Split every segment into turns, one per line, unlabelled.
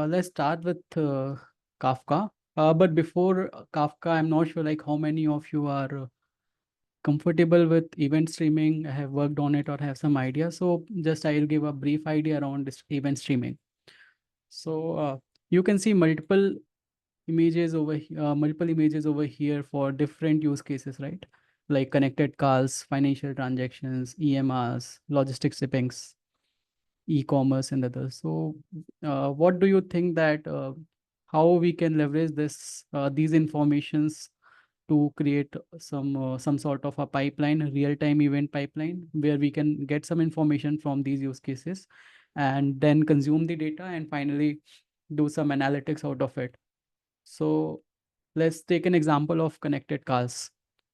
let's start with Kafka. But before Kafka, I'm not sure like how many of you are comfortable with event streaming, have worked on it or have some idea. So just I'll give a brief idea around this event streaming. So you can see multiple images over here for different use cases, right? Like connected cars, financial transactions, EMRs, logistics shippings, e-commerce and others. So what do you think that how we can leverage these informations to create some sort of a pipeline, a real-time event pipeline, where we can get some information from these use cases and then consume the data and finally do some analytics out of it. So let's take an example of connected cars.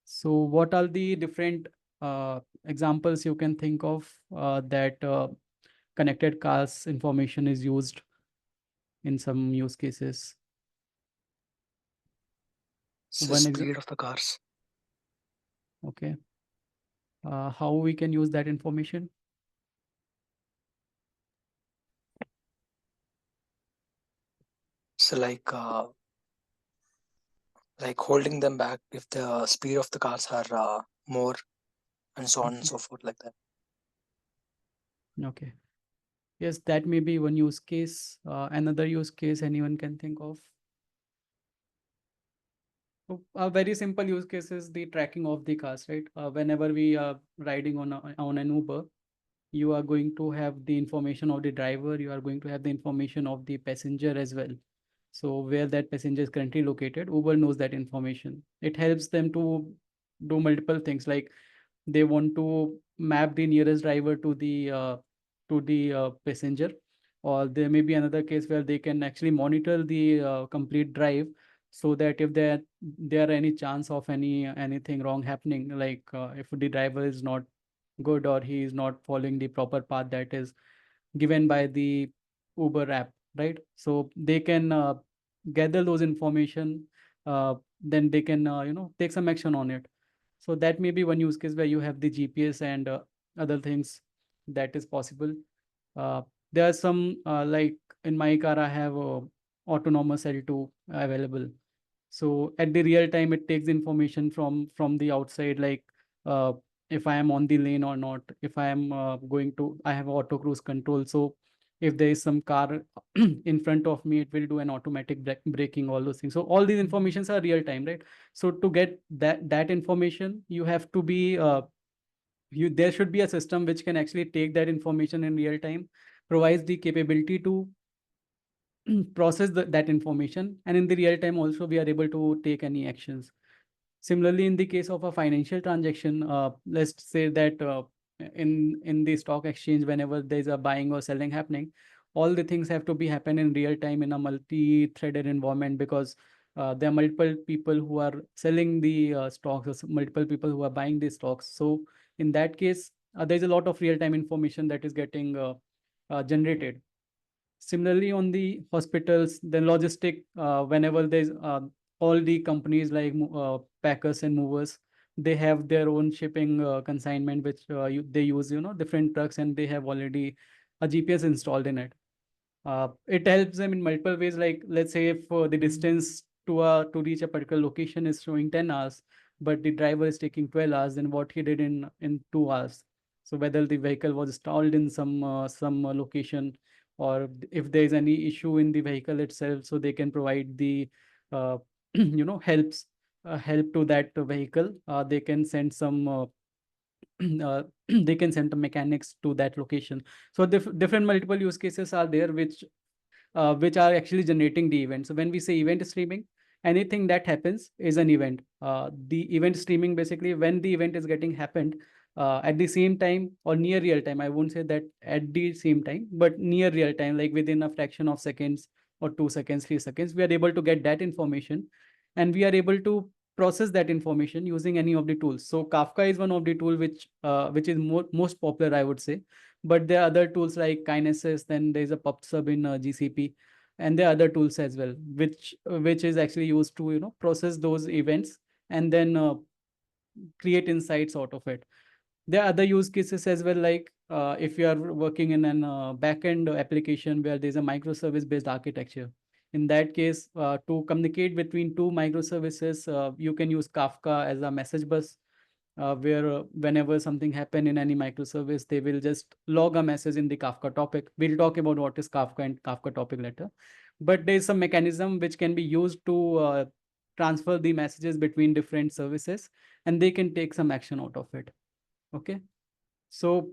So what are the different examples you can think of that connected cars information is used in some use cases?
It's the
One example.
speed of the cars.
Okay. How we can use that information?
So like holding them back if the speed of the cars are more, and so on and
Okay.
so forth, like that.
Okay. Yes, that may be one use case. Another use case anyone can think of. So, a very simple use case is the tracking of the cars, right? Whenever we are riding on an Uber, you are going to have the information of the driver, you are going to have the information of the passenger as well. So where that passenger is currently located, Uber knows that information. It helps them to do multiple things, like they want to map the nearest driver to the passenger, or there may be another case where they can actually monitor the complete drive, so that if there are any chance of anything wrong happening, like if the driver is not good or he is not following the proper path that is given by the Uber app, right? So they can gather those information, then they can take some action on it. So that may be one use case where you have the GPS and other things that is possible. Uh, there are some like in my car I have autonomous L2 available. So at the real time, it takes information from the outside, like uh, if I am on the lane or not, if I am I have auto cruise control. So if there is some car in front of me, it will do an automatic braking, all those things. So all these informations are real time, right? So to get that information, you have to be there should be a system which can actually take that information in real time, provides the capability to process that information, and in the real time also we are able to take any actions. Similarly, in the case of a financial transaction, let's say that in the stock exchange, whenever there's a buying or selling happening, all the things have to be happen in real time in a multi-threaded environment, because there are multiple people who are selling the stocks, or multiple people who are buying the stocks. So in that case, there's a lot of real-time information that is getting generated. Similarly, on the hospitals, the logistic, whenever there's all the companies like packers and movers, they have their own shipping consignment, which they use, different trucks, and they have already a GPS installed in it. It helps them in multiple ways. Like let's say if the distance to reach a particular location is showing 10 hours, but the driver is taking 12 hours, then what he did in 2 hours. So whether the vehicle was stalled in some location, or if there is any issue in the vehicle itself, so they can provide the uh, helps help to that vehicle. They can send some they can send the mechanics to that location. So different multiple use cases are there, which are actually generating the event. So when we say event streaming, anything that happens is an event. The event streaming, basically when the event is getting happened at the same time or near real time. I won't say that at the same time, but near real time, like within a fraction of seconds or 2 seconds, 3 seconds, we are able to get that information, and we are able to process that information using any of the tools. So Kafka is one of the tool which is most popular, I would say. But there are other tools like Kinesis, then there's a PubSub in GCP, and there are other tools as well, which is actually used to process those events and then create insights out of it. There are other use cases as well, like if you are working in an backend application where there's a microservice based architecture, in that case, to communicate between two microservices, you can use Kafka as a message bus, where whenever something happen in any microservice, they will just log a message in the Kafka topic. We'll talk about what is Kafka and Kafka topic later. But there is some mechanism which can be used to transfer the messages between different services, and they can take some action out of it. Okay. So,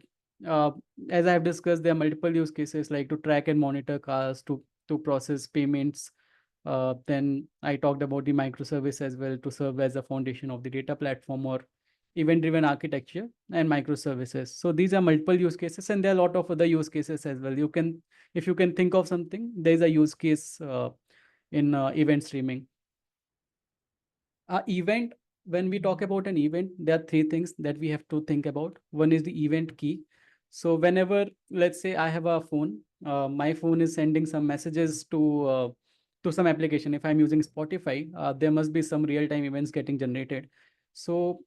uh, as I have discussed, there are multiple use cases like to track and monitor cars, to process payments. Then I talked about the microservice as well to serve as a foundation of the data platform or event-driven architecture and microservices. So these are multiple use cases, and there are a lot of other use cases as well. You can, if you can think of something, there is a use case in event streaming. Event, when we talk about an event, there are three things that we have to think about. One is the event key. So whenever, let's say I have a phone, my phone is sending some messages to some application. If I'm using Spotify, there must be some real-time events getting generated. So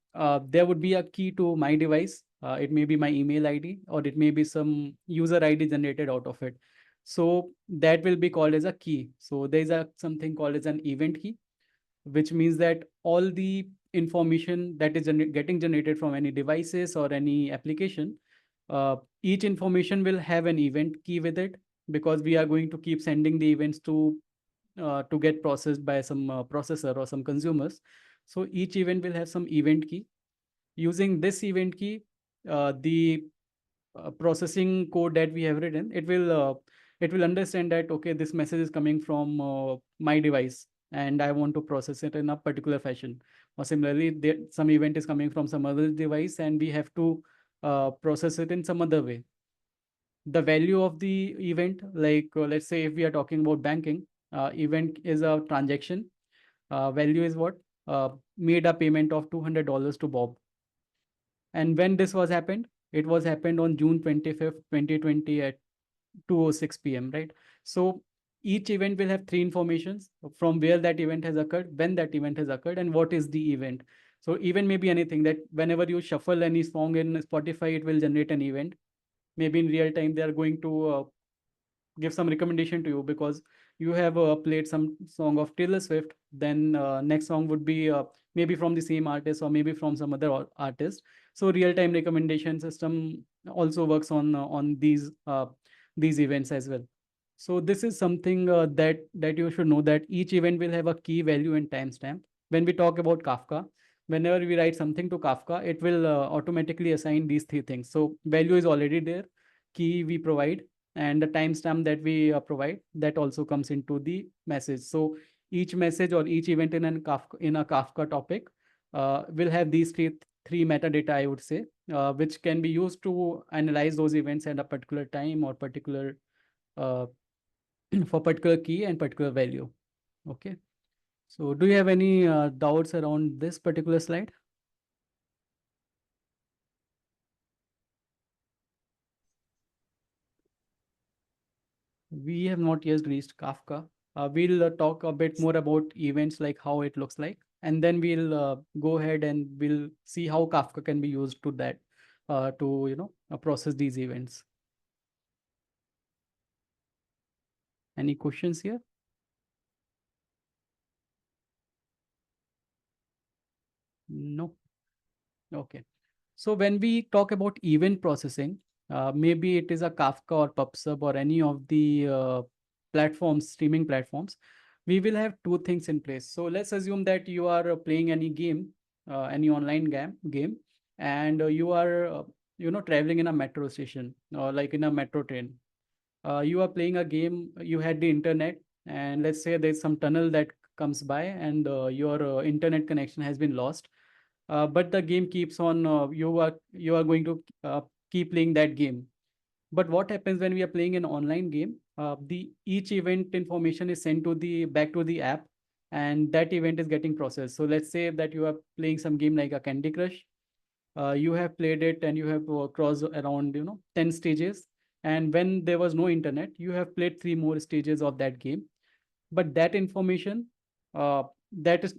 there would be a key to my device. It may be my email ID, or it may be some user ID generated out of it. So that will be called as a key. So there's a something called as an event key, which means that all the information that is getting generated from any devices or any application, each information will have an event key with it, because we are going to keep sending the events to get processed by some processor or some consumers. So each event will have some event key. Using this event key, the processing code that we have written, it will understand that okay, this message is coming from my device, and I want to process it in a particular fashion. Or similarly, there, some event is coming from some other device, and we have to process it in some other way. The value of the event, like let's say if we are talking about banking, event is a transaction. Value is what? Made a payment of $200 to Bob. And when this was happened, it was happened on June 25th, 2020 at 2:06 p.m., right? So each event will have three informations: from where that event has occurred, when that event has occurred, and what is the event. So event may be anything, that whenever you shuffle any song in Spotify, it will generate an event. Maybe in real time, they are going to give some recommendation to you because you have played some song of Taylor Swift. Then next song would be maybe from the same artist or maybe from some other artist. So real time recommendation system also works on these events as well. So this is something that you should know, that each event will have a key value and timestamp. When we talk about Kafka, whenever we write something to Kafka, it will automatically assign these three things. So value is already there, key we provide, and the timestamp that we provide, that also comes into the message. So each message or each event in a Kafka topic will have these three metadata, I would say, which can be used to analyze those events at a particular time or particular uh, for particular key and particular value. Okay. So do you have any doubts around this particular slide? We have not yet reached Kafka. We'll talk a bit more about events, like how it looks like, and then we'll go ahead and we'll see how Kafka can be used to that to process these events. Any questions here? No. Okay. So when we talk about event processing, maybe it is a Kafka or PubSub or any of the platforms, streaming platforms, we will have two things in place. So let's assume that you are playing any game, any online game, and you are, traveling in a metro station or like in a metro train. You are playing a game, you had the internet, and let's say there's some tunnel that comes by, and your internet connection has been lost, but the game keeps on, you are going to keep playing that game. But what happens when we are playing an online game? The each event information is sent to the back to the app, and that event is getting processed. So let's say that you are playing some game like a Candy Crush. You have played it and you have crossed around 10 stages, and when there was no internet, you have played three more stages of that game. But that information, uh,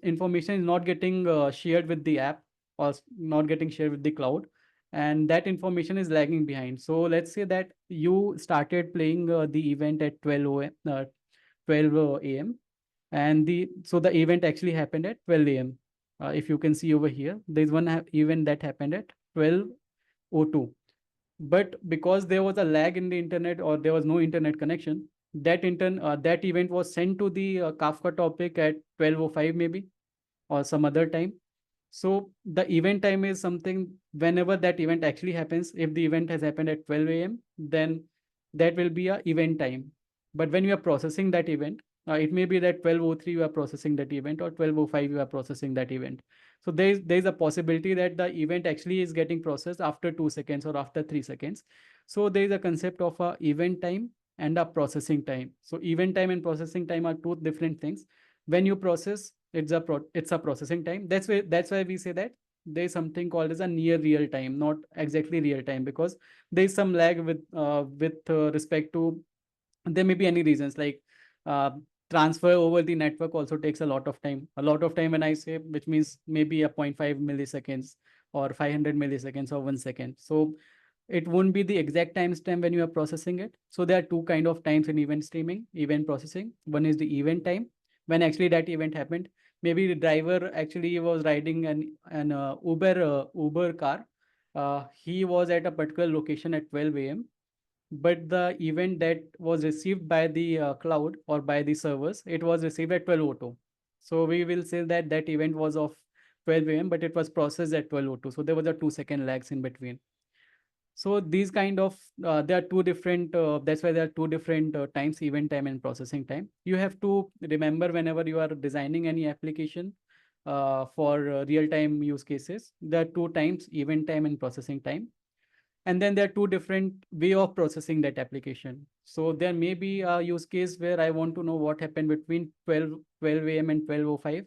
information is not getting shared with the app, or not getting shared with the cloud. and that information is lagging behind. So let's say that you started playing the event at 12 a.m. and the event actually happened at 12 a.m. If you can see over here, there's one event that happened at 12:02. But because there was a lag in the internet, or there was no internet connection, that event was sent to the Kafka topic at 12:05 maybe, or some other time. So the event time is something whenever that event actually happens. If the event has happened at 12 a.m., then that will be a event time. But when you are processing that event, it may be that 12:03 you are processing that event, or 12:05 you are processing that event. So there is a possibility that the event actually is getting processed after 2 seconds or after 3 seconds. So there is a concept of a event time and a processing time. So event time and processing time are two different things. When you process, it's a processing time. That's why we say that there's something called as a near real time, not exactly real time, because there's some lag with respect to, there may be any reasons like uh, transfer over the network also takes a lot of time when I say, which means maybe a 0.5 milliseconds or 500 milliseconds or 1 second. So it won't be the exact timestamp when you are processing it. So there are two kind of times in event processing. One is the event time, when actually that event happened. Maybe the driver actually was riding an Uber car. He was at a particular location at 12 a.m., but the event that was received by the cloud or by the servers, it was received at 12:02. So we will say that that event was of 12 a.m., but it was processed at 12:02. So there was a 2 second lags in between. So these kind of there are two different. That's why there are two different times: event time and processing time. You have to remember whenever you are designing any application for real time use cases. There are two times: event time and processing time. And then there are two different way of processing that application. So there may be a use case where I want to know what happened between 12 a.m. and 12:05,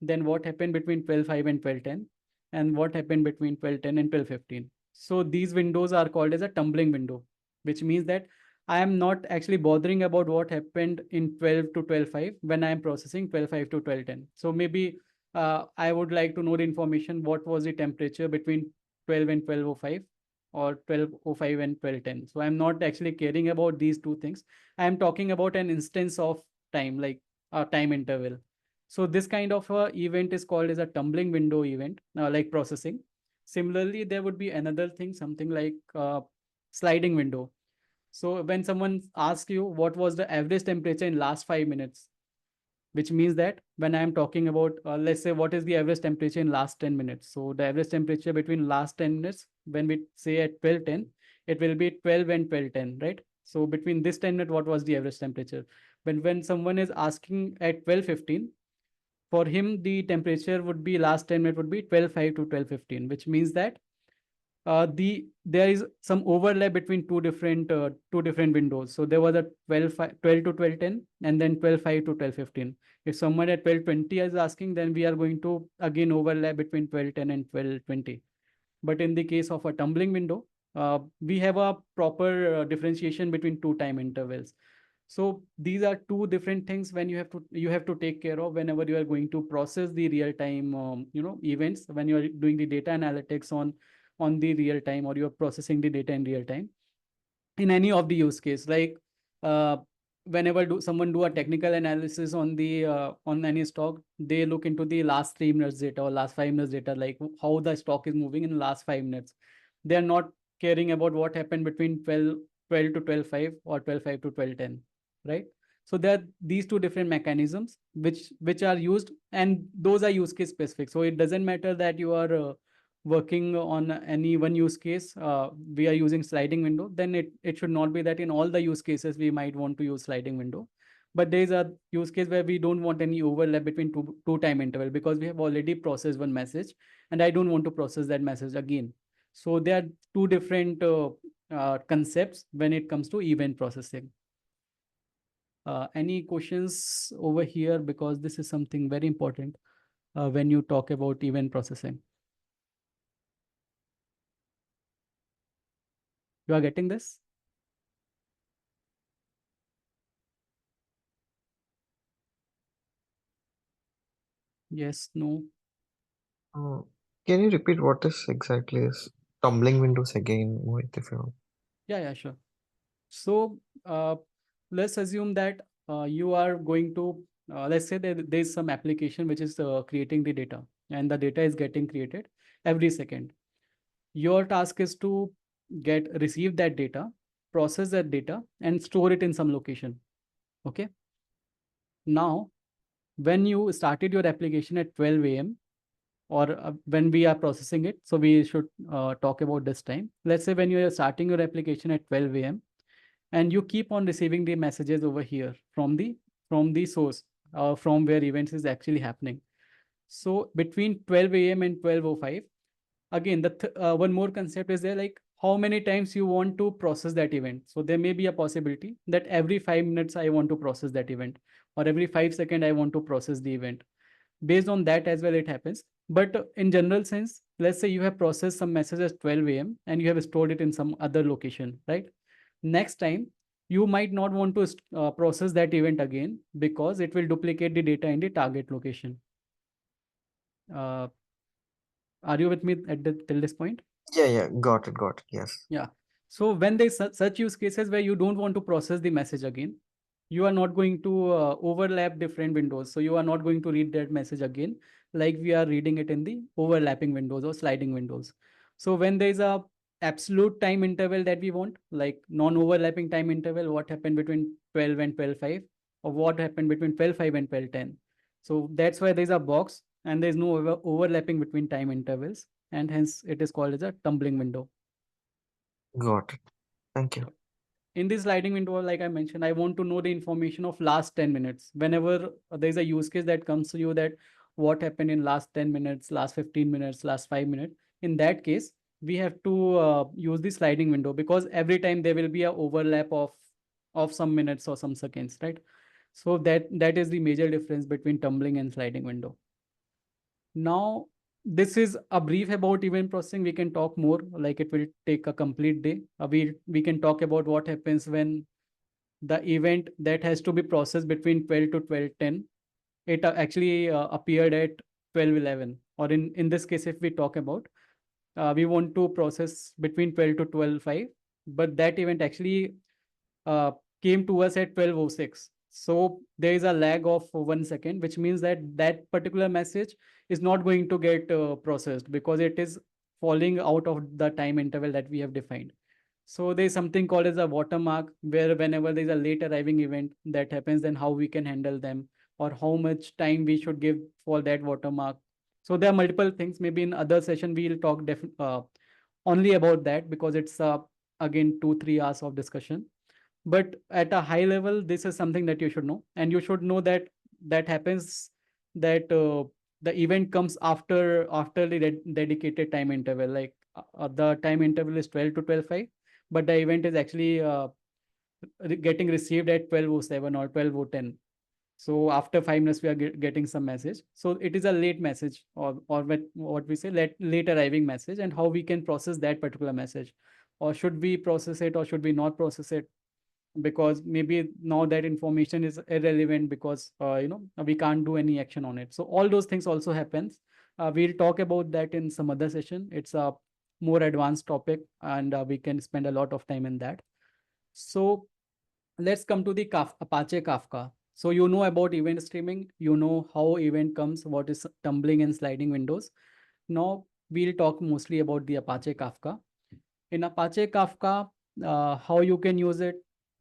then what happened between 12:05 and 12:10, and what happened between 12:10 and 12:15. So these windows are called as a tumbling window, which means that I am not actually bothering about what happened in 12 to 12:05 when I am processing 12:05 to 12:10. So maybe I would like to know the information, what was the temperature between 12 and 12:05, or 12:05 and 12:10. So I'm not actually caring about these two things. I am talking about an instance of time, like a time interval. So this kind of event is called as a tumbling window event, like processing. Similarly, there would be another thing, something like sliding window. So when someone asks you what was the average temperature in last 5 minutes, which means that when I am talking about, let's say, what is the average temperature in last 10 minutes. So the average temperature between last 10 minutes, when we say at 12:10, it will be 12 and 12:10, right? So between this 10 minute, what was the average temperature? When someone is asking at 12:15, for him the temperature would be last 10 minutes would be 12:05 to 12:15, which means that there is some overlap between two different windows. So there was a 12 to 12:10, and then 12:05 to 12:15. If someone at 12:20 is asking, then we are going to again overlap between 12:10 and 12:20. But in the case of a tumbling window, we have a proper differentiation between two time intervals. So these are two different things when you have to take care of whenever you are going to process the real time events, when you are doing the data analytics on the real time, or you're processing the data in real time in any of the use case. Like uh, whenever someone do a technical analysis on any stock, they look into the last 3 minutes data or last 5 minutes data, like how the stock is moving in the last 5 minutes. They are not caring about what happened between 12 to 12:05 or 12:05 to 12:10, right? So there are these two different mechanisms which are used, and those are use case specific. So it doesn't matter that you are working on any one use case, we are using sliding window, then it should not be that in all the use cases we might want to use sliding window. But there is a use case where we don't want any overlap between two time interval, because we have already processed one message and I don't want to process that message again. So there are two different concepts when it comes to event processing. Any questions over here, because this is something very important when you talk about event processing. You are getting this? Yes, no.
Uh, can you repeat what this exactly is? tumbling windows again, Mohit, if you
Yeah, sure. So let's assume that you are going to, let's say that there's some application which is creating the data, and the data is getting created every second. Your task is to receive that data, process that data, and store it in some location. Okay. Now, when you started your application at 12 a.m., or when we are processing it, so we should talk about this time. Let's say when you are starting your application at 12 a.m., and you keep on receiving the messages over here from the source, from where events is actually happening. So between 12 a.m. and 12:05, again one more concept is there, like how many times you want to process that event. So there may be a possibility that every 5 minutes I want to process that event, or every 5 seconds I want to process the event. Based on that as well it happens. But in general sense, let's say you have processed some messages 12 a.m. and you have stored it in some other location, right? Next time you might not want to process that event again, because it will duplicate the data in the target location. uh, are you with me till this point?
Yeah, yeah, got it, yes.
Yeah. So when there's such use cases where you don't want to process the message again, you are not going to overlap different windows. So you are not going to read that message again, like we are reading it in the overlapping windows or sliding windows. So when there is a absolute time interval that we want, like non-overlapping time interval, what happened between 12 and 12:05, or what happened between 12:05 and 12:10. So that's why there's a box and there's no overlapping between time intervals, and hence it is called as a tumbling window.
Got it. Thank you.
In this sliding window, like I mentioned, I want to know the information of last 10 minutes. Whenever there's a use case that comes to you, that what happened in last 10 minutes, last 15 minutes, last 5 minutes, in that case, we have to use the sliding window, because every time there will be a overlap of some minutes or some seconds, right? So that is the major difference between tumbling and sliding window. Now, this is a brief about event processing. We can talk more, like it will take a complete day. We can talk about what happens when the event that has to be processed between 12 to 12:10, it actually appeared at 12:11. Or in this case, if we talk about, we want to process between 12 to 12:05, but that event actually uh, came to us at 12:06. So there is a lag of 1 second, which means that that particular message is not going to get processed, because it is falling out of the time interval that we have defined. So there's something called as a watermark, where whenever there's a late arriving event that happens, then how we can handle them, or how much time we should give for that watermark. So there are multiple things. Maybe in other session we'll talk only about that, because it's again 2-3 hours of discussion. But at a high level, this is something that you should know, and you should know that that happens, that the event comes after the dedicated time interval. Like the time interval is 12 to 12:05, but the event is actually getting received at 12:07 or 12:10. So after 5 minutes, we are getting some message. So it is a late message, or what we say, late arriving message, and how we can process that particular message, or should we process it or should we not process it, because maybe now that information is irrelevant, because we can't do any action on it. So all those things also happens. We'll talk about that in some other session. It's a more advanced topic, and we can spend a lot of time in that. So let's come to the Apache Kafka. So you know about event streaming, you know how event comes, what is tumbling and sliding windows. Now we'll talk mostly about the Apache Kafka. In Apache Kafka, how you can use it.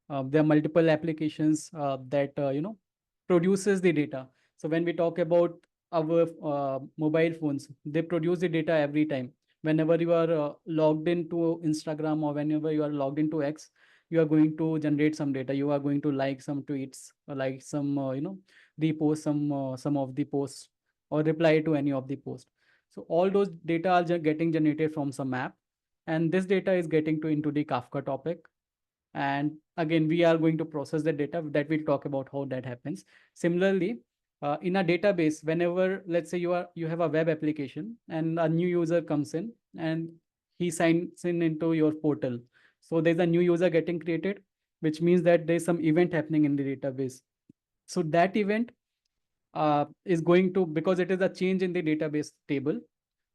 There are multiple applications that produces the data. So when we talk about our mobile phones, they produce the data every time. Whenever you are logged into Instagram, or whenever you are logged into X, you are going to generate some data. You are going to like some tweets, or like some repost some of the posts, or reply to any of the posts. So all those data are getting generated from some app, and this data is getting to into the Kafka topic. And again, we are going to process the data, that we'll talk about how that happens. Similarly, in a database, whenever, let's say, you have a web application and a new user comes in, and he signs in into your portal. So there's a new user getting created, which means that there's some event happening in the database. So that event is going to, because it is a change in the database table,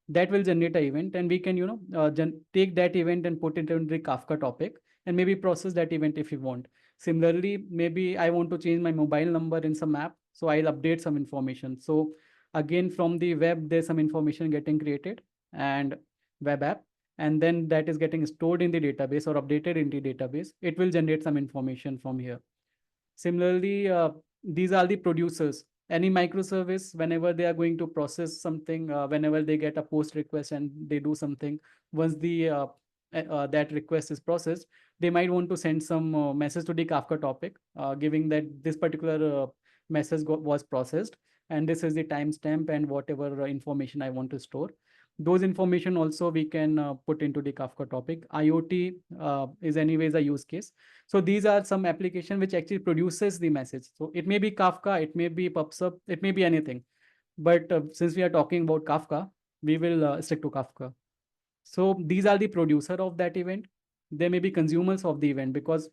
that will generate an event, and we can, take that event and put it into the Kafka topic and maybe process that event if you want. Similarly, maybe I want to change my mobile number in some app, so I'll update some information. So again, from the web, there's some information getting created and web app, and then that is getting stored in the database or updated in the database. It will generate some information from here. Similarly, these are the producers. Any microservice, whenever they are going to process something, whenever they get a post request and they do something, once the that request is processed, they might want to send some message to the Kafka topic, giving that this particular message was processed, and this is the timestamp and whatever information I want to store. Those information also we can put into the Kafka topic. IoT is anyways a use case. So these are some application which actually produces the message. So it may be Kafka, it may be PubSub, it may be anything. But since we are talking about Kafka, we will stick to Kafka. So these are the producer of that event. They may be consumers of the event, because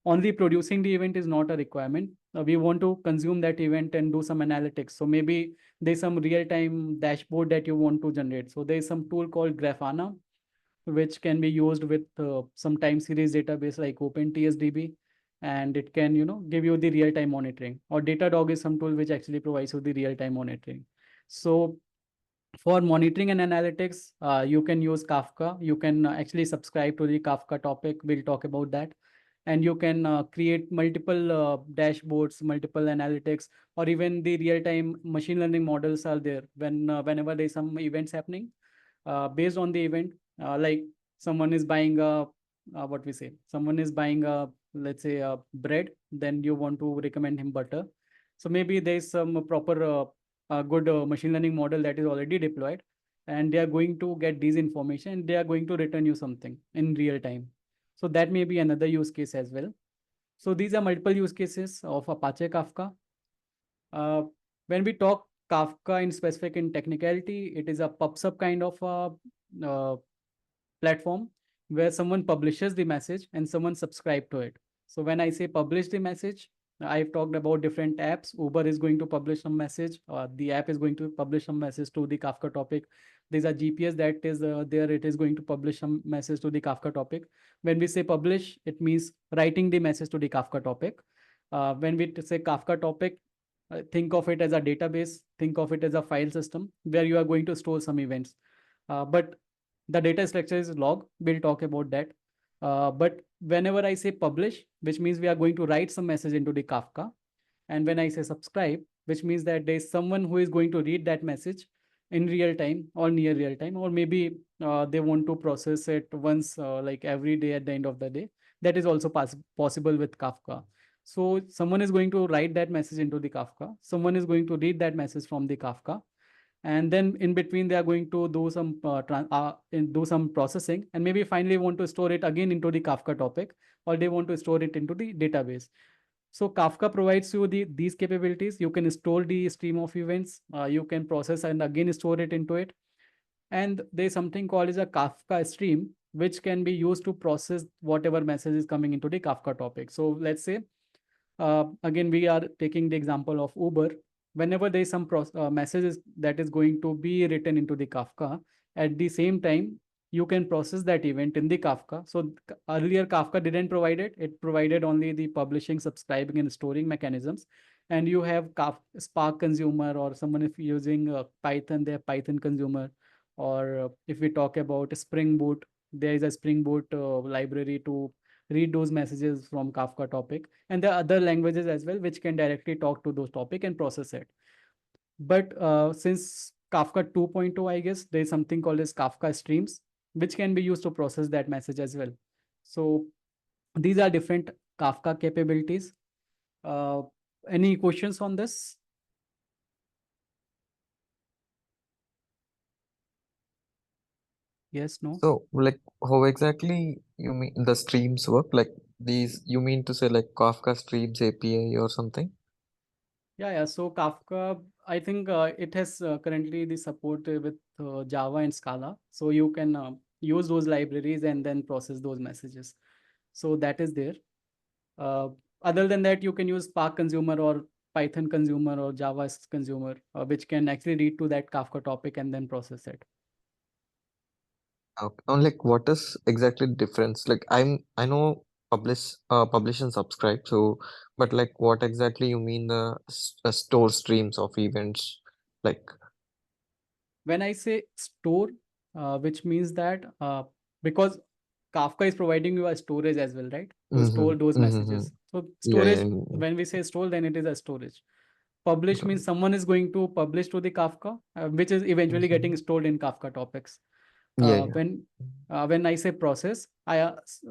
only producing the event is not a requirement. We want to consume that event and do some analytics. So maybe there's some real-time dashboard that you want to generate. So there's some tool called Grafana, which can be used with some time series database like OpenTSDB, and it can, give you the real-time monitoring. Or Datadog is some tool which actually provides you the real-time monitoring. So for monitoring and analytics, you can use Kafka. You can actually subscribe to the Kafka topic. We'll talk about that. And you can create multiple dashboards, multiple analytics, or even the real-time machine learning models are there whenever there's some events happening. Based on the event, like someone is buying what we say, someone is buying let's say bread, then you want to recommend him butter. So maybe there's some proper good machine learning model that is already deployed, and they are going to get these information. They are going to return you something in real time. So that may be another use case as well. So these are multiple use cases of Apache Kafka. Uh, when we talk Kafka in specific in technicality, it is a PubSub kind of a platform where someone publishes the message and someone subscribe to it. So when I say publish the message, I've talked about different apps. Uber is going to publish some message. The app is going to publish some message to the Kafka topic. There's a GPS that is there. It is going to publish some message to the Kafka topic. When we say publish, it means writing the message to the Kafka topic. When we say Kafka topic, think of it as a database. Think of it as a file system where you are going to store some events. But the data structure is log. We'll talk about that. But whenever I say publish, which means we are going to write some message into the Kafka. And when I say subscribe, which means that there's someone who is going to read that message in real time or near real time, or maybe they want to process it once, like every day at the end of the day. That is also possible with Kafka. So someone is going to write that message into the Kafka. Someone is going to read that message from the Kafka, and then in between they are going to do some do some processing, and maybe finally want to store it again into the Kafka topic, or they want to store it into the database. So Kafka provides you these capabilities. You can store the stream of events, you can process and again store it into it. And there's something called as a Kafka stream, which can be used to process whatever message is coming into the Kafka topic. So let's say, again, we are taking the example of Uber. Whenever there is some messages that is going to be written into the Kafka, at the same time, you can process that event in the Kafka. So earlier Kafka didn't provide it. It provided only the publishing, subscribing, and storing mechanisms. And you have Spark consumer, or someone if using Python, they have Python consumer. Or if we talk about Spring Boot, there is a Spring Boot library to read those messages from Kafka topic. And there are other languages as well, which can directly talk to those topic and process it. But since Kafka 2.0, I guess, there's something called as Kafka streams, which can be used to process that message as well. So these are different Kafka capabilities. Uh, any questions on this? Yes, no?
So, like, how exactly you mean the streams work? Like these, you mean to say like Kafka Streams API or something?
Yeah. So Kafka, I think it has currently the support with Java and Scala. So you can use those libraries and then process those messages. So that is there. Uh, Other than that, you can use Spark consumer or Python consumer or Java consumer, which can actually read to that Kafka topic and then process it.
Okay. Like what is exactly the difference? Like I know publish and subscribe. So, but like what exactly you mean the store streams of events? Like
When I say store, which means that because Kafka is providing you a storage as well, right? To
mm-hmm,
store those
mm-hmm.
messages. So
Yeah,
storage,
yeah, yeah,
when we say store, then it is a storage. Publish
got
means someone is going to publish to the Kafka, which is eventually
mm-hmm.
getting stored in Kafka topics.
Yeah,
Uh,
yeah.
when when I say process,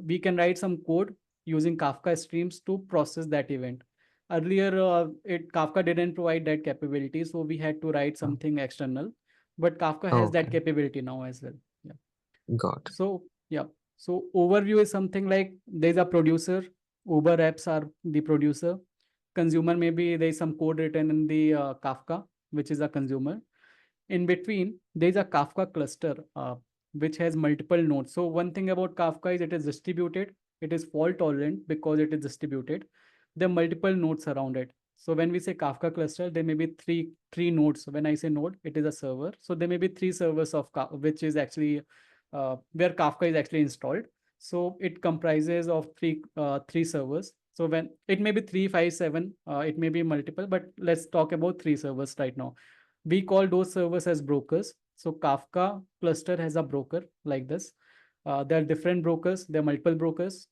we can write some code using Kafka streams to process that event. Earlier, Kafka didn't provide that capability, so we had to write
Oh,
something external. But Kafka has that
okay,
capability now as well. Yeah.
got it.
So yeah. So overview is something like there's a producer. Uber apps are the producer. Consumer, maybe there's some code written in the Kafka, which is a consumer. In between, there's a Kafka cluster, which has multiple nodes. So one thing about Kafka is it is distributed. It is fault tolerant because it is distributed. There are multiple nodes around it. So when we say Kafka cluster, there may be three nodes. When I say node, it is a server. So there may be three servers of which is actually where Kafka is actually installed. So it comprises of three servers. So when it may be three, five, seven, it may be multiple, but let's talk about three servers right now. We call those servers as brokers. So Kafka cluster has a broker like this. There are different brokers. There are multiple brokers.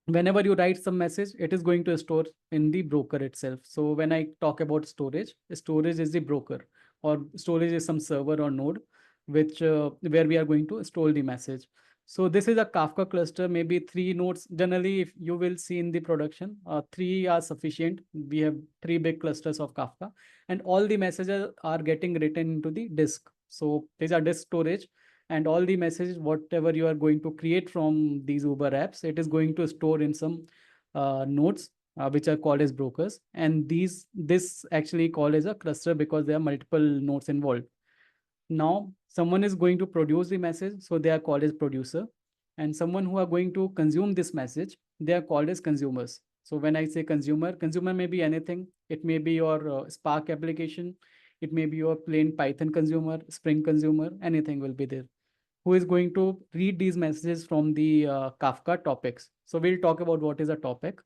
Whenever you write some message, it is going to store in the broker itself. So when I talk about storage is the broker, or storage is some server or node, which where we are going to store the message. So this is a Kafka cluster, maybe three nodes. Generally, if you will see in the production, three are sufficient. We have three big clusters of Kafka, and all the messages are getting written into the disk. So these are disk storage, and all the messages whatever you are going to create from these Uber apps, it is going to store in some nodes, which are called as brokers, and this actually called as a cluster because there are multiple nodes involved. Now someone is going to produce the message, so they are called as producer, and someone who are going to consume this message, they are called as consumers. So when I say consumer may be anything. It may be your Spark application, it may be your plain Python consumer, Spring consumer, anything will be there, who is going to read these messages from the Kafka topics. So we'll talk about what is a topic.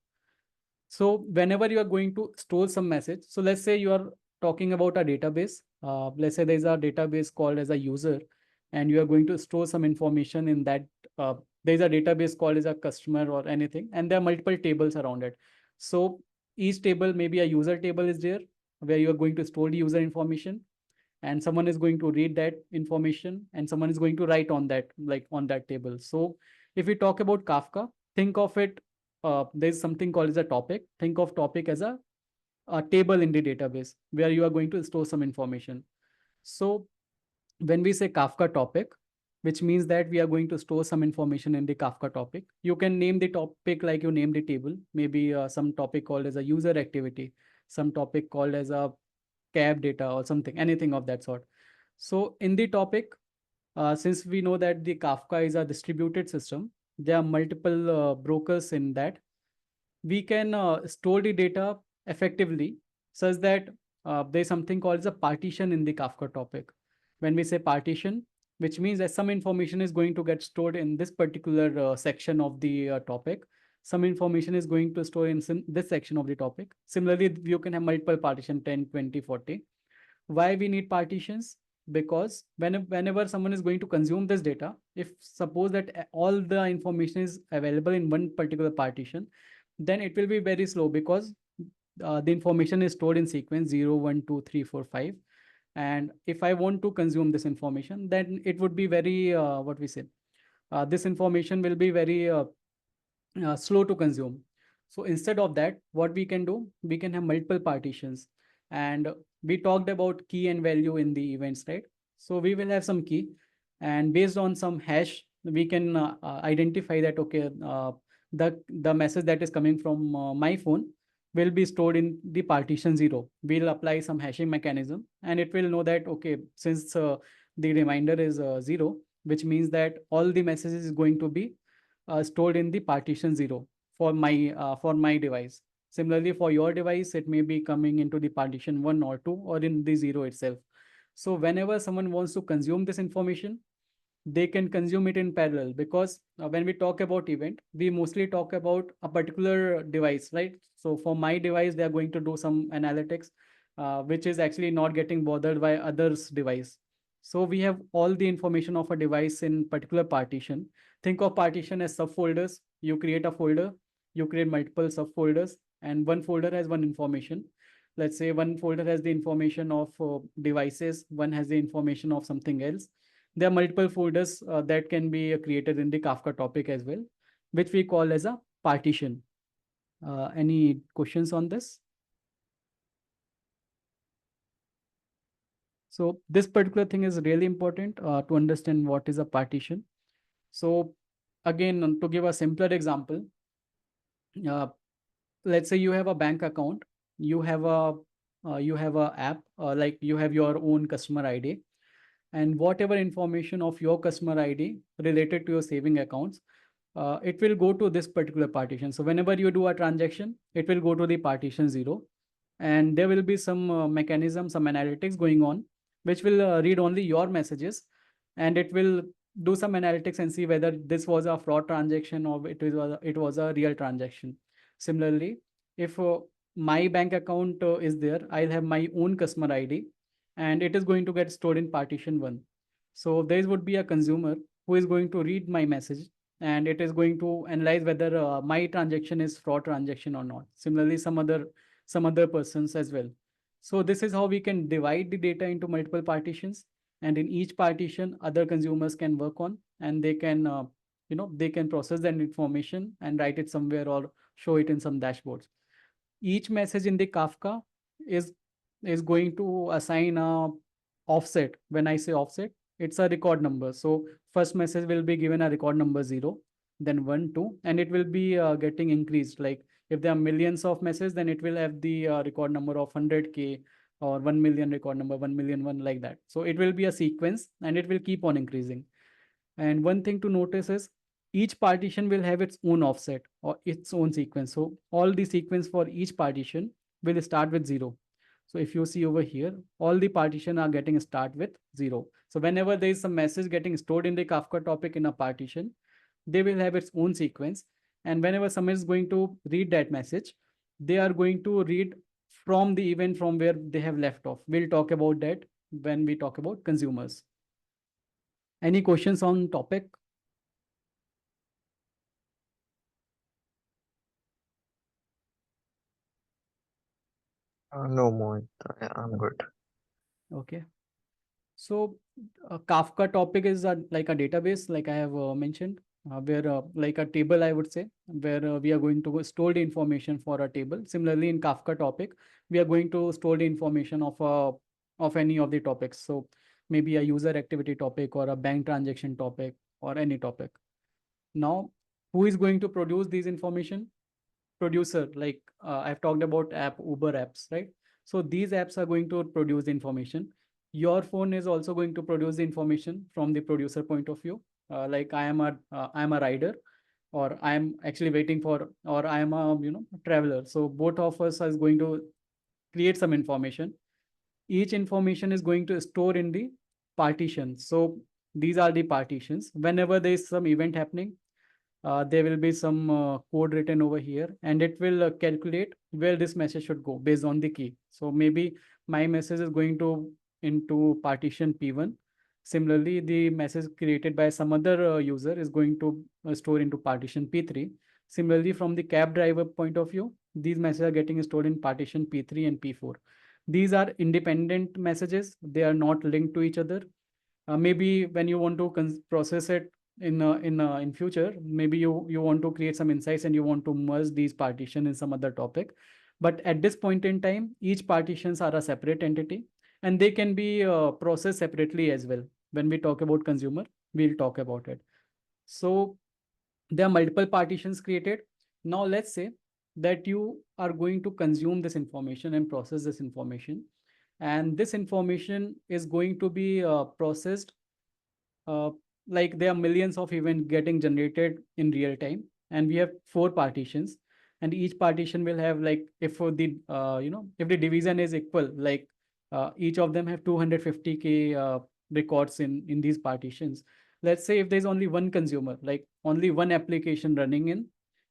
So whenever you are going to store some message, so let's say you are talking about a database. Let's say there's a database called as a user, and you are going to store some information in that. Uh, there's a database called as a customer or anything, and there are multiple tables around it. So each table, maybe a user table is there, where you are going to store the user information, and someone is going to read that information, and someone is going to write on that, like on that table. So if we talk about Kafka, think of it, there's something called as a topic. Think of topic as a table in the database where you are going to store some information. So when we say Kafka topic, which means that we are going to store some information in the Kafka topic, you can name the topic like you name the table, maybe some topic called as a user activity, some topic called as a cab data or something, anything of that sort. So in the topic, since we know that the Kafka is a distributed system, there are multiple brokers in that. We can store the data effectively such that there's something called as a partition in the Kafka topic. When we say partition, which means that some information is going to get stored in this particular section of the topic. Some information is going to store in this section of the topic. Similarly, you can have multiple partition, 10, 20, 40. Why we need partitions? Because whenever someone is going to consume this data, if suppose that all the information is available in one particular partition, then it will be very slow because the information is stored in sequence 0, 1, 2, 3, 4, 5. And if I want to consume this information, then it would be very what we say, this information will be very slow to consume. So instead of that, what we can do, we can have multiple partitions. And we talked about key and value in the events, right? So we will have some key, and based on some hash, we can identify that, okay, the message that is coming from my phone will be stored in the partition 0. We'll apply some hashing mechanism, and it will know that, okay, since the reminder is 0, which means that all the messages is going to be stored in the partition 0 for my device. Similarly, for your device, it may be coming into the partition 1 or 2 or in the 0 itself. So whenever someone wants to consume this information, they can consume it in parallel, because when we talk about event, we mostly talk about a particular device, right? So for my device, they are going to do some analytics, which is actually not getting bothered by others' device. So we have all the information of a device in particular partition. Think of partition as subfolders. You create a folder, you create multiple subfolders, and one folder has one information. Let's say one folder has the information of devices, one has the information of something else. There are multiple folders that can be created in the Kafka topic as well, which we call as a partition. Any questions on this? So this particular thing is really important to understand what is a partition. So again, to give a simpler example, uh, let's say you have a bank account, you have a app, like you have your own customer ID, and whatever information of your customer ID related to your saving accounts, it will go to this particular partition. So whenever you do a transaction, it will go to the partition 0, and there will be some mechanism, some analytics going on, which will read only your messages, and it will do some analytics and see whether this was a fraud transaction or it was a real transaction. Similarly, if my bank account is there, I'll have my own customer ID, and it is going to get stored in partition 1. So there would be a consumer who is going to read my message, and it is going to analyze whether my transaction is fraud transaction or not. Similarly, some other persons as well. So this is how we can divide the data into multiple partitions, and in each partition, other consumers can work on, and they can they can process that information and write it somewhere or show it in some dashboards. Each message in the Kafka is is going to assign a offset. When I say offset, it's a record number. So first message will be given a record number 0, then 1, 2, and it will be getting increased. Like if there are millions of messages, then it will have the record number of 100K, or 1 million record number, 1 million one, like that. So it will be a sequence, and it will keep on increasing. And one thing to notice is each partition will have its own offset or its own sequence. So all the sequence for each partition will start with 0. So if you see over here, all the partition are getting start with 0. So whenever there is some message getting stored in the Kafka topic in a partition, they will have its own sequence. And whenever someone is going to read that message, they are going to read from the event from where they have left off. We'll talk about that when we talk about consumers. Any questions on topic?
No, Mohit, I'm good.
Okay. So Kafka topic is like a database, like I have mentioned, where like a table, I would say, where we are going to store the information for a table. Similarly, in Kafka topic, we are going to store the information of any of the topics. So maybe a user activity topic or a bank transaction topic or any topic. Now, who is going to produce these information? Producer, like I've talked about Uber apps, right? So these apps are going to produce the information. Your phone is also going to produce the information from the producer point of view. Like I am a rider, or I am actually waiting for, or I am a traveler. So both of us is going to create some information. Each information is going to store in the partition. So these are the partitions. Whenever there is some event happening, there will be some code written over here, and it will calculate where this message should go based on the key. So maybe my message is going to into partition P1. Similarly, the message created by some other user is going to store into partition P3. Similarly, from the cab driver point of view, these messages are getting stored in partition P3 and P4. These are independent messages. They are not linked to each other. Maybe when you want to process it in future, maybe you want to create some insights and you want to merge these partition in some other topic. But at this point in time, each partitions are a separate entity, and they can be processed separately as well. When we talk about consumer, we'll talk about it. So there are multiple partitions created. Now let's say that you are going to consume this information and process this information, and this information is going to be processed, uh, like there are millions of events getting generated in real time, and we have 4 partitions, and each partition will have, like, if for the if the division is equal, like each of them have 250K records in these partitions. let's say if there's only one consumer, like only one application running in,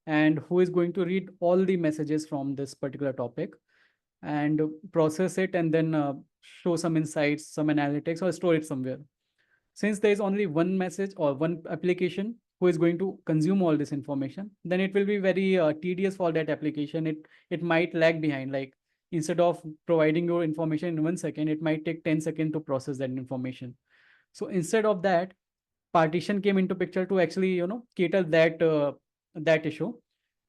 and who is going to read all the messages from this particular topic and process it, and then show some insights, some analytics, or store it somewhere. Since there is only one message or one application who is going to consume all this information, then it will be very tedious for that application. It might lag behind. Like instead of providing your information in 1 second, it might take 10 seconds to process that information. So instead of that, partition came into picture to actually cater that issue.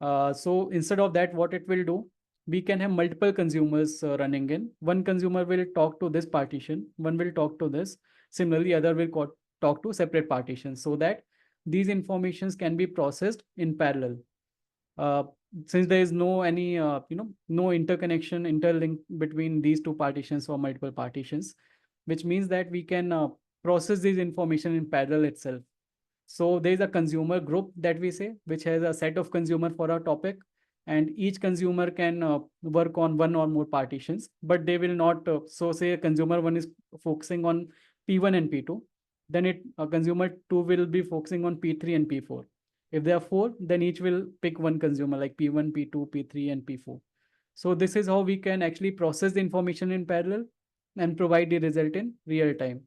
So instead of that, what it will do, we can have multiple consumers running in. One consumer will talk to this partition, one will talk to this, similarly other will talk to separate partitions, so that these informations can be processed in parallel. uh, since there is no interconnection, interlink between these two partitions or multiple partitions, which means that we can process this information in parallel itself. So there is a consumer group that we say, which has a set of consumer for our topic, and each consumer can work on one or more partitions, but they will not. So say consumer one is focusing on P1 and P2, then consumer two will be focusing on P3 and P4. If there are four, then each will pick one consumer like P1, P2, P3, and P4. So this is how we can actually process the information in parallel and provide the result in real time.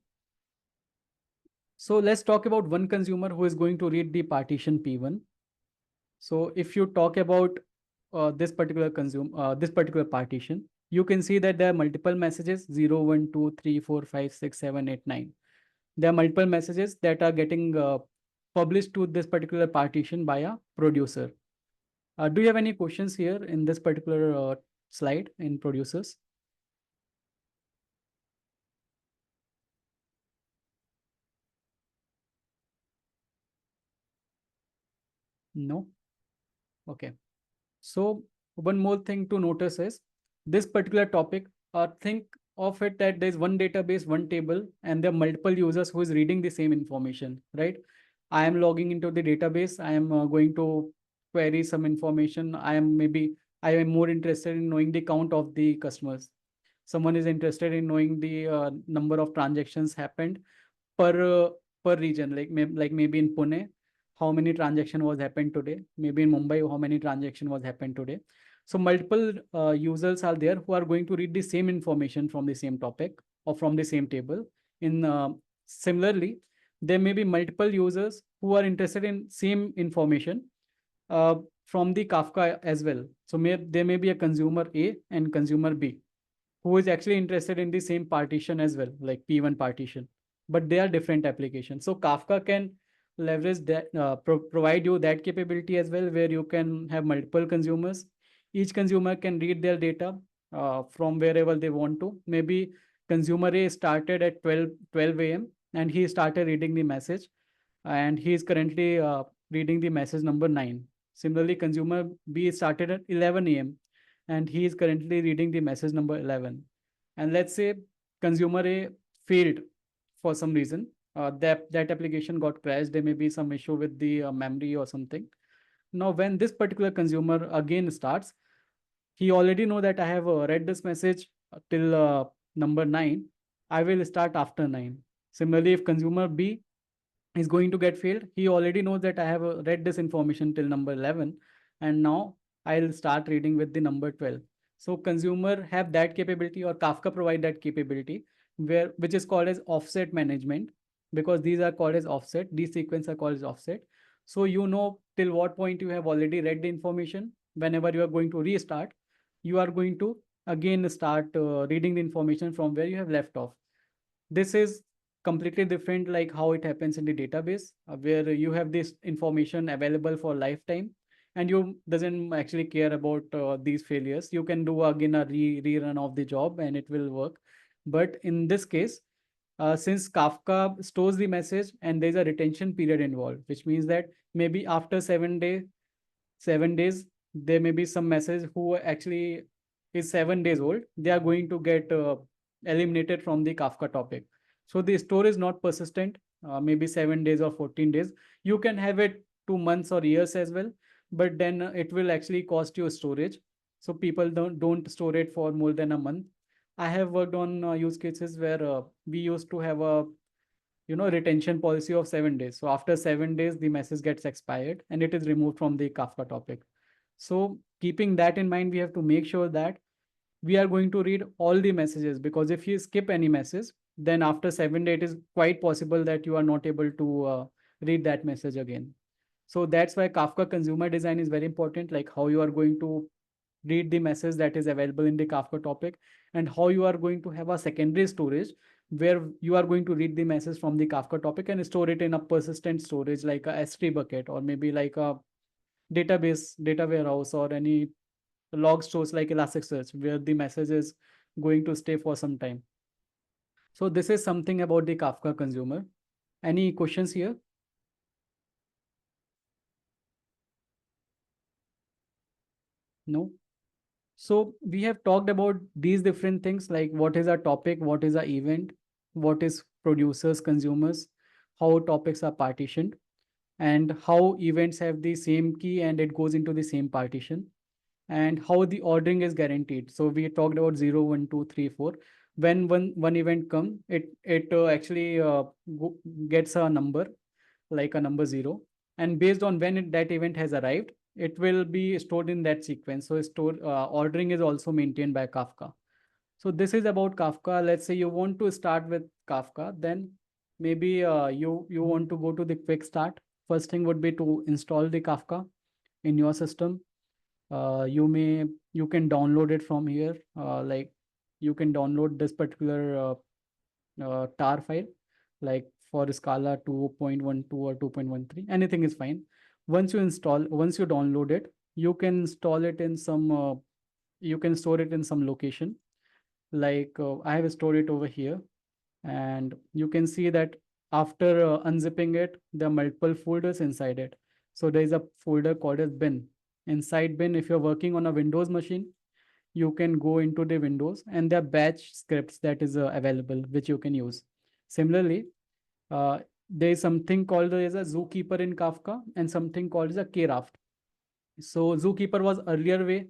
So let's talk about one consumer who is going to read the partition P1. So if you talk about this particular partition, you can see that there are multiple messages 0, 1, 2, 3, 4, 5, 6, 7, 8, 9. There are multiple messages that are getting published to this particular partition by a producer. Do you have any questions here in this particular slide in producers? No? Okay. So one more thing to notice is this particular topic, think of it that there's one database, one table, and there are multiple users who is reading the same information, right? I am logging into the database. I am going to query some information. I am more interested in knowing the count of the customers. Someone is interested in knowing the number of transactions happened per per region, like maybe in Pune, how many transaction was happened today, maybe in Mumbai, how many transaction was happened today. So multiple users are there who are going to read the same information from the same topic or from the same table. In Similarly, there may be multiple users who are interested in same information from the Kafka as well. So there may be a consumer A and consumer B who is actually interested in the same partition as well, like P1 partition, but they are different applications. So Kafka can leverage that, provide you that capability as well, where you can have multiple consumers. Each consumer can read their data from wherever they want to. Maybe consumer A started at 12 a.m. and he started reading the message, and he is currently reading the message number 9. Similarly, consumer B started at 11 a.m. and he is currently reading the message number 11. And let's say consumer A failed for some reason. That application got crashed. There may be some issue with the memory or something. Now, when this particular consumer again starts, he already know that I have read this message till number 9. I will start after 9. Similarly, if consumer B is going to get failed, he already knows that I have read this information till number 11, and now I'll start reading with the number 12. So consumer have that capability, or Kafka provide that capability, which is called as offset management, because these are called as offset. These sequences are called as offset. So you know till what point you have already read the information. Whenever you are going to restart, you are going to again start reading the information from where you have left off. This is completely different like how it happens in the database, where you have this information available for lifetime, and you doesn't actually care about these failures. You can do again a rerun of the job and it will work. But in this case, since Kafka stores the message and there's a retention period involved, which means that maybe after 7 days, there may be some message who actually is 7 days old. They are going to get eliminated from the Kafka topic. So the store is not persistent, maybe 7 days or 14 days. You can have it 2 months or years as well, but then it will actually cost you storage. So people don't store it for more than a month. I have worked on use cases where we used to have a retention policy of 7 days. So after 7 days, the message gets expired and it is removed from the Kafka topic. So keeping that in mind, we have to make sure that we are going to read all the messages, because if you skip any message, then after 7 days, it is quite possible that you are not able to read that message again. So that's why Kafka consumer design is very important, like how you are going to read the message that is available in the Kafka topic, and how you are going to have a secondary storage where you are going to read the message from the Kafka topic and store it in a persistent storage like a S3 bucket, or maybe like a database, data warehouse, or any log stores like Elasticsearch, where the message is going to stay for some time. So this is something about the Kafka consumer. Any questions here? No? So we have talked about these different things, like what is a topic, what is a event, what is producers, consumers, how topics are partitioned, and how events have the same key and it goes into the same partition, and how the ordering is guaranteed. So we talked about 0, 1, 2, 3, 4. When one event come, it actually gets a number, like a number 0, and based on when that event has arrived, it will be stored in that sequence. So ordering is also maintained by Kafka. So this is about Kafka. Let's say you want to start with Kafka, then maybe you want to go to the quick start. First thing would be to install the Kafka in your system. You can download it from here. Like you can download this particular tar file, like for Scala 2.12 or 2.13, anything is fine. Once you download it, you can install it in some, you can store it in some location. Like I have stored it over here, and you can see that after unzipping it, there are multiple folders inside it. So there is a folder called as bin. Inside bin, if you're working on a Windows machine, you can go into the Windows and there are batch scripts that is available, which you can use. Similarly, there is something called as a Zookeeper in Kafka and something called as a Kraft. So Zookeeper was earlier way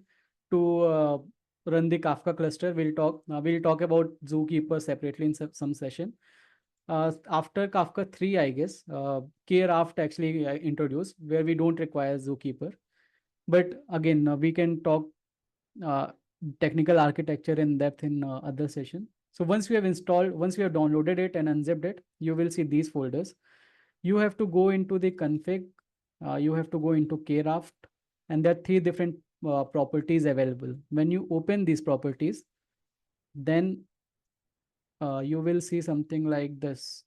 to run the Kafka cluster. We'll talk about Zookeeper separately in some session. After Kafka 3, I guess, Kraft actually introduced, where we don't require Zookeeper. But again, we can talk uh, technical architecture in depth in other session. So once we have downloaded it and unzipped it, you will see these folders. You have to go into the config, you have to go into Kraft, and there are 3 different properties available. When you open these properties, then you will see something like this.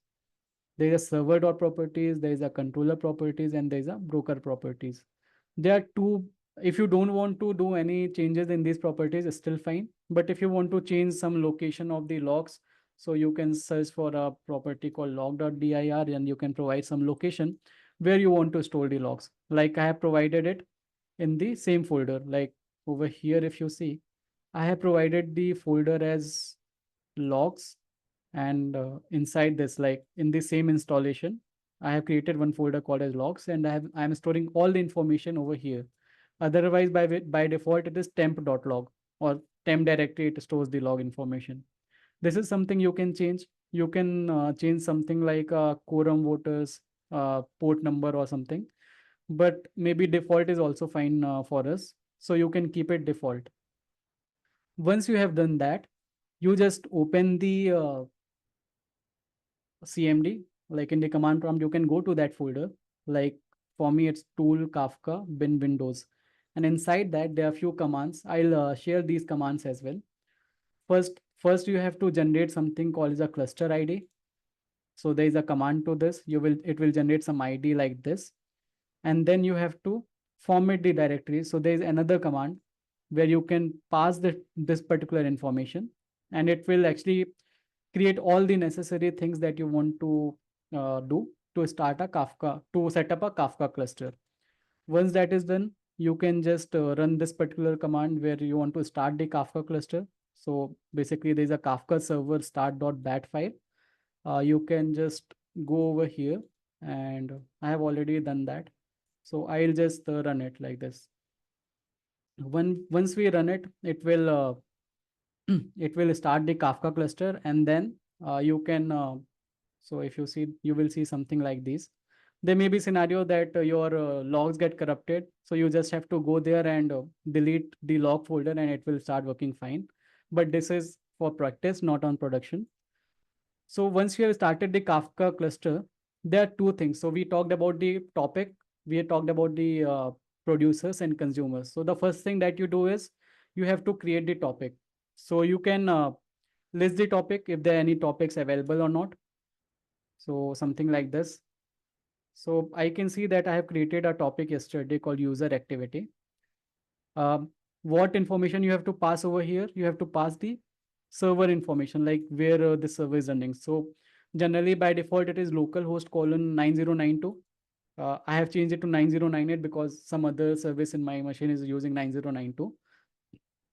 There is a server dot properties, there is a controller properties, and there is a broker properties. There are 2. If you don't want to do any changes in these properties, it's still fine. But if you want to change some location of the logs, so you can search for a property called log.dir and you can provide some location where you want to store the logs. Like I have provided it in the same folder. Like over here, if you see, I have provided the folder as logs, and inside this, like in the same installation, I have created one folder called as logs, and I'm storing all the information over here. Otherwise, by default, it is temp.log, or temp directory, it stores the log information. This is something you can change. You can change something like quorum voters, port number or something, but maybe default is also fine for us. So you can keep it default. Once you have done that, you just open the CMD, like in the command prompt, you can go to that folder. Like for me, it's tool Kafka bin Windows. And inside that, there are a few commands. I'll share these commands as well. First, you have to generate something called as a cluster ID. So there is a command to this. It will generate some ID like this. And then you have to format the directory. So there is another command where you can pass this particular information, and it will actually create all the necessary things that you want to do to set up a Kafka cluster. Once that is done, you can just run this particular command where you want to start the Kafka cluster. So basically, there's a Kafka server start.bat file. You can just go over here, and I have already done that. So I'll just run it like this. Once we run it, it will it will start the Kafka cluster, and then you can So if you see, you will see something like this. There may be scenario that your logs get corrupted. So you just have to go there and delete the log folder and it will start working fine. But this is for practice, not on production. So once you have started the Kafka cluster, there are two things. So we talked about the topic, we had talked about the producers and consumers. So the first thing that you do is you have to create the topic. So you can list the topic if there are any topics available or not. So something like this. So I can see that I have created a topic yesterday called user activity. What information you have to pass over here? You have to pass the server information, like where the server is running. So generally by default, it is localhost colon 9092. I have changed it to 9098 because some other service in my machine is using 9092.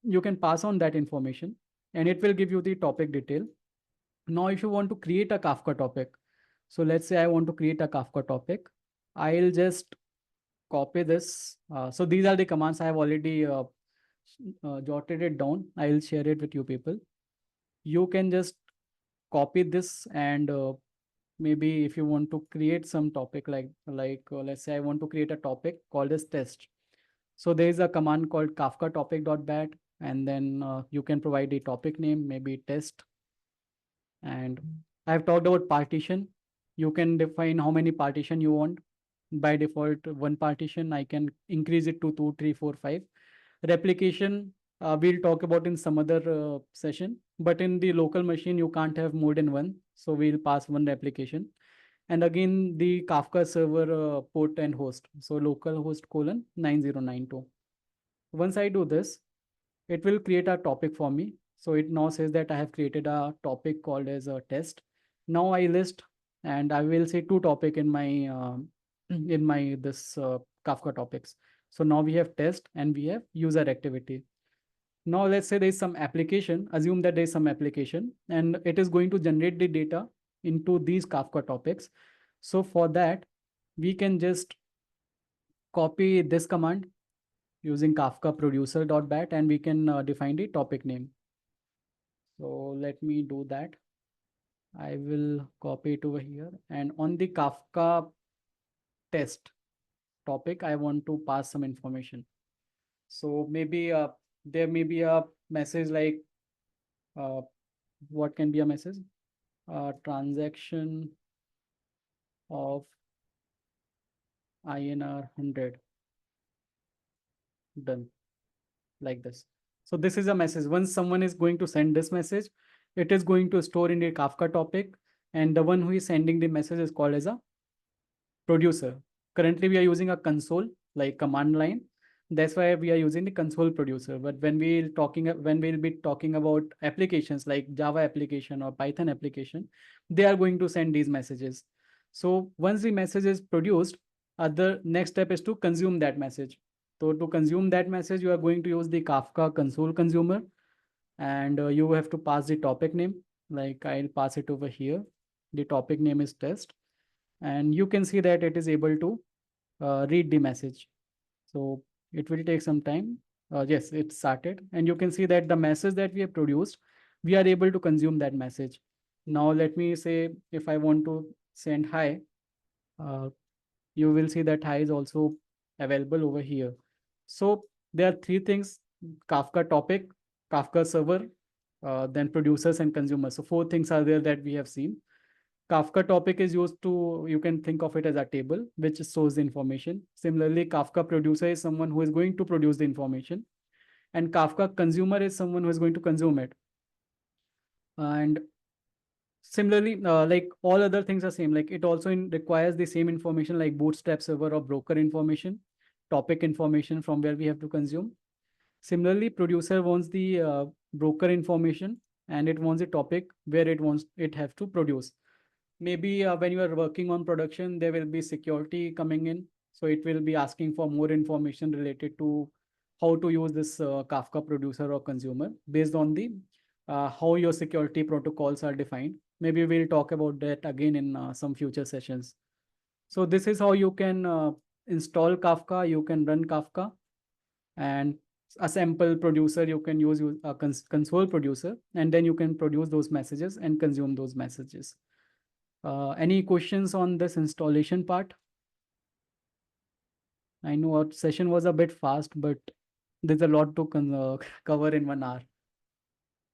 You can pass on that information and it will give you the topic detail. Now, if you want to create a Kafka topic, so let's say I want to create a Kafka topic, I'll just copy this. So these are the commands I have already jotted it down. I'll share it with you people. You can just copy this and maybe if you want to create some topic let's say I want to create a topic called as test. So there is a command called kafka topic.bat and then you can provide the topic name, maybe test. And I've talked about partition. You can define how many partition you want. By default, one partition. I can increase it to 2, 3, 4, 5. Replication, we'll talk about in some other session. But in the local machine, you can't have more than one. So we'll pass one replication. And again, the Kafka server port and host. So localhost colon 9092. Once I do this, it will create a topic for me. So it now says that I have created a topic called as a test. Now I list and I will say two topic in my in my this Kafka topics. So now we have test and we have user activity. Now let's say there is some application. Assume that there is some application and it is going to generate the data into these Kafka topics. So for that, we can just copy this command using Kafka producer.bat and we can define the topic name. So let me do that. I will copy it over here and on the Kafka test topic, I want to pass some information. So maybe there may be a message like uh, what can be a message? Transaction of INR 100 done like this. So this is a message. Once someone is going to send this message, it is going to store in the Kafka topic and the one who is sending the message is called as a producer. Currently, we are using a console like command line. That's why we are using the console producer. But when we'll be talking about applications like Java application or Python application, they are going to send these messages. So once the message is produced, the next step is to consume that message. So to consume that message, you are going to use the Kafka console consumer, and you have to pass the topic name. Like I'll pass it over here. The topic name is test and you can see that it is able to read the message. So it will take some time. Yes, it started and you can see that the message that we have produced, we are able to consume that message. Now let me say if I want to send hi, uh, you will see that hi is also available over here. So there are three things: Kafka topic, Kafka server, then producers and consumers. So four things are there that we have seen. Kafka topic is used to, you can think of it as a table which stores the information. Similarly, Kafka producer is someone who is going to produce the information. And Kafka consumer is someone who is going to consume it. And similarly, like all other things are same. Like it also requires the same information like bootstrap server or broker information, topic information from where we have to consume. Similarly, producer wants the broker information and it wants a topic where it have to produce. Maybe when you are working on production, there will be security coming in. So it will be asking for more information related to how to use this Kafka producer or consumer based on the how your security protocols are defined. Maybe we'll talk about that again in some future sessions. So this is how you can install Kafka, you can run Kafka, and a sample producer you can use a console producer, and then you can produce those messages and consume those messages. Any questions on this installation part? I know our session was a bit fast, but there's a lot to cover in 1 hour.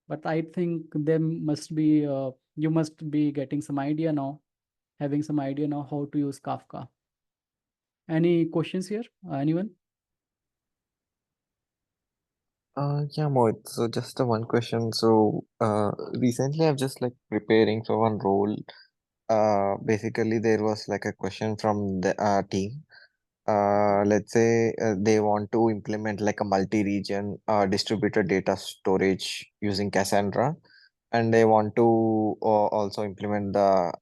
But I think there must be, you must be getting some idea now, having some idea now how to use Kafka. Any questions here? Anyone?
Yeah, Mohit. So just one question. So, recently I'm just like preparing for one role. Basically there was like a question from the team. Let's say they want to implement like a multi-region distributed data storage using Cassandra, and they want to also implement the